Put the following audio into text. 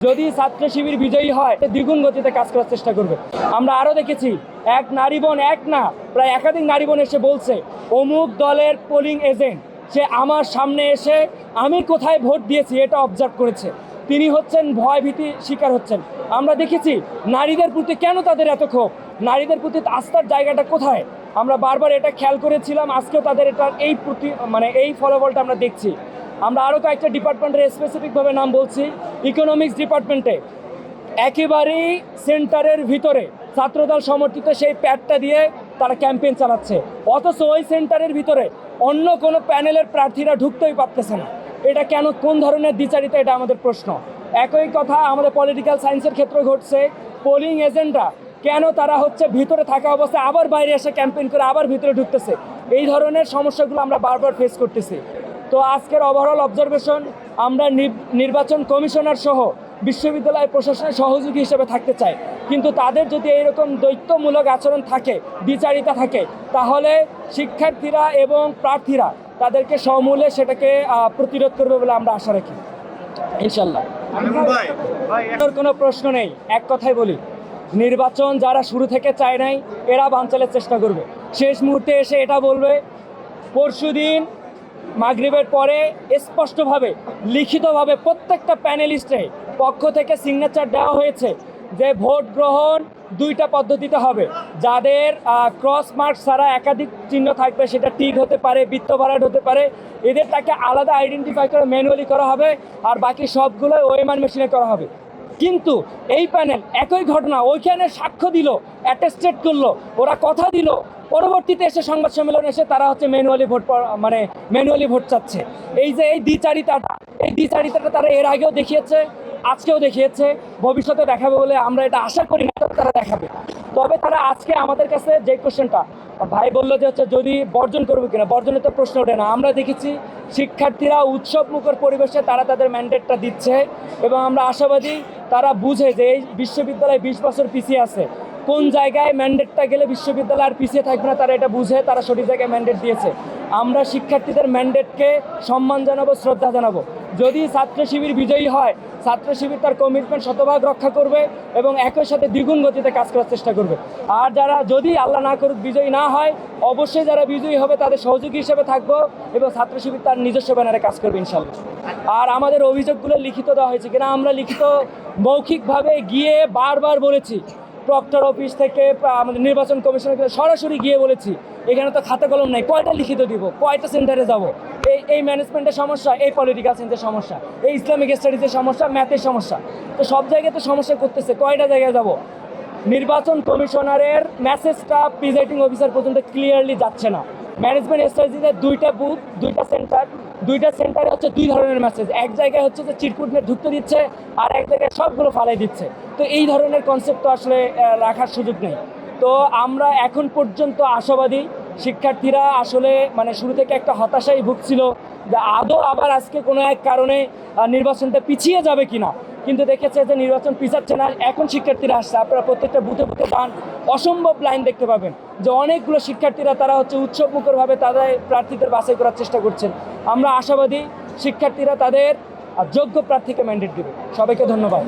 যদি ছাত্র শিবির বিজয়ী হয় দ্বিগুণ গতিতে কাজ করার চেষ্টা করবে। আমরা আরও দেখেছি এক নারী বোন, এক না প্রায় একাধিক নারী বোন এসে বলছে অমুক দলের পোলিং এজেন্ট সে আমার সামনে এসে আমি কোথায় ভোট দিয়েছি এটা অবজার্ভ করেছে। তিনি হচ্ছেন ভয় ভীতি শিকার হচ্ছেন। আমরা দেখেছি নারীদের প্রতি কেন তাদের এত ক্ষোভ, নারীদের প্রতি আস্থার জায়গাটা কোথায়। আমরা বারবার এটা খেয়াল করেছিলাম, আজকেও তাদের এটার এই ফলাফলটা আমরা দেখছি। আমরা আরও কয়েকটা ডিপার্টমেন্টের স্পেসিফিকভাবে নাম বলছি। ইকোনমিক্স ডিপার্টমেন্টে একেবারেই সেন্টারের ভিতরে ছাত্রদল সমর্থিত সেই প্যাডটা দিয়ে তারা ক্যাম্পেইন চালাচ্ছে, অথচ ওই সেন্টারের ভিতরে অন্য কোনো প্যানেলের প্রার্থীরা ঢুকতেই পারতেছে না। এটা কেন, কোন ধরনের দ্বিচারিতা, এটা আমাদের প্রশ্ন। একই কথা আমাদের পলিটিক্যাল সায়েন্সের ক্ষেত্রে ঘটছে। পোলিং এজেন্টরা কেন তারা ভিতরে থাকা অবস্থায় আবার বাইরে এসে ক্যাম্পেইন করে আবার ভিতরে ঢুকতেছে। এই ধরনের সমস্যাগুলো আমরা বারবার ফেস করতেছি। তো আজকের ওভারঅল অবজারভেশন, আমরা নির্বাচন কমিশনার সহ বিশ্ববিদ্যালয় প্রশাসনের সহযোগী হিসেবে থাকতে চাই, কিন্তু তাদের যদি এইরকম দ্বৈতমূলক আচরণ থাকে, দ্বিচারিতা থাকে, তাহলে শিক্ষার্থীরা এবং প্রার্থীরা তাদেরকে সমূলে সেটাকে প্রতিরোধ করবে বলে আমরা আশা রাখি ইনশাল্লাহ। কোনো প্রশ্ন নেই, এক কথাই বলি, নির্বাচন যারা শুরু থেকে চায় নাই এরা বানচালের চেষ্টা করবে। শেষ মুহূর্তে এসে এটা বলবে। পরশুদিন মাগরিবের পরে স্পষ্টভাবে লিখিতভাবে প্রত্যেকটা প্যানেলিস্টে পক্ষ থেকে সিগনেচার দেওয়া হয়েছে যে ভোট গ্রহণ দুইটা পদ্ধতিতে হবে। যাদের ক্রস মার্ক ছাড়া একাধিক চিহ্ন থাকবে, সেটা টিক হতে পারে, বৃত্ত ভরাট হতে পারে, এদের তাকে আলাদা আইডেন্টিফাই করে ম্যানুয়ালি করা হবে, আর বাকি সবগুলো ওএমআর মেশিনে করা হবে। কিন্তু এই প্যানেল একই ঘটনা ওইখানে সাক্ষ্য দিল, অ্যাটেস্টেড করলো, ওরা কথা দিল, পরবর্তীতে এসে সংবাদ সম্মেলনে এসে তারা ম্যানুয়ালি ভোট চাচ্ছে। এই যে এই দ্বিচারিতাটা তারা এর আগেও দেখিয়েছে, আজকেও দেখিয়েছে, ভবিষ্যতে দেখাবে বলে আমরা এটা আশা করি না তারা দেখাবে। তবে তারা আজকে আমাদের কাছে যে কোশ্চেনটা ভাই বললো যে যদি বর্জন করবে কিনা, বর্জনের তো প্রশ্ন ওঠে না। আমরা দেখেছি শিক্ষার্থীরা উৎসবমুখর পরিবেশে তারা তাদের ম্যান্ডেটটা দিচ্ছে, এবং আমরা আশাবাদী তারা বুঝে যে এই বিশ্ববিদ্যালয় 20 বছর পিছিয়ে আছে, কোন জায়গায় ম্যান্ডেটটা গেলে বিশ্ববিদ্যালয় আর পিছিয়ে থাকবে না, তারা এটা বুঝে তারা সঠিক জায়গায় ম্যান্ডেট দিয়েছে। আমরা শিক্ষার্থীদের ম্যান্ডেটকে সম্মান জানাবো, শ্রদ্ধা জানাবো। যদি ছাত্র শিবির বিজয়ী হয়, ছাত্র শিবির তার কমিটমেন্ট শতভাগ রক্ষা করবে এবং একই সাথে দ্বিগুণ গতিতে কাজ করার চেষ্টা করবে। আর যারা যদি আল্লাহ না করুক বিজয়ী না হয়, অবশ্যই যারা বিজয়ী হবে তাদের সহযোগী হিসেবে থাকবো, এবং ছাত্র শিবির তার নিজস্ব ব্যানারে কাজ করবে ইনশাল্লাহ। আর আমাদের অভিযোগগুলো লিখিত দেওয়া হয়েছে কিনা, আমরা লিখিত মৌখিকভাবে গিয়ে বারবার বলেছি, প্রক্টর অফিস থেকে আমাদের নির্বাচন কমিশনের সরাসরি গিয়ে বলেছি, এখানে তো খাতা কলম নেই, কয়টা লিখিত দিব, কয়টা সেন্টারে যাব। এই ম্যানেজমেন্টের সমস্যা, এই পলিটিক্যাল সায়েন্সের সমস্যা, এই ইসলামিক স্টাডিজের সমস্যা, ম্যাথের সমস্যা, তো সব জায়গায় তো সমস্যা করতেছে, কয়টা জায়গায় যাব। নির্বাচন কমিশনারের মেসেজটা প্রিজাইডিং অফিসার পর্যন্ত ক্লিয়ারলি যাচ্ছে না। ম্যানেজমেন্ট স্ট্র্যাটেজিতে দুইটা বুথ, দুইটা সেন্টারে দুই ধরনের মেসেজ। এক জায়গায় যে চিরকুট নিয়ে ঢুকতে দিচ্ছে, আর এক জায়গায় সবগুলো ফালাই দিচ্ছে। তো এই ধরনের কনসেপ্ট তো আসলে রাখার সুযোগ নেই। তো আমরা এখন পর্যন্ত আশাবাদী, শিক্ষার্থীরা আসলে শুরু থেকে একটা হতাশাই ভুগছিল যে আদৌ আবার আজকে কোনো এক কারণে নির্বাচনটা পিছিয়ে যাবে কিনা, কিন্তু দেখেছে যে নির্বাচন পিছাচ্ছে না। এখন শিক্ষার্থীরা আসছে, আপনারা প্রত্যেকটা বুথে বুথে যান, অসম্ভব লাইন দেখতে পাবেন যে অনেকগুলো শিক্ষার্থীরা তারা উৎসবমুখরভাবে তাদের প্রার্থীদের বাছাই করার চেষ্টা করছেন। আমরা আশাবাদী শিক্ষার্থীরা তাদের যোগ্য প্রার্থীকে ম্যান্ডেট দেবে। সবাইকে ধন্যবাদ।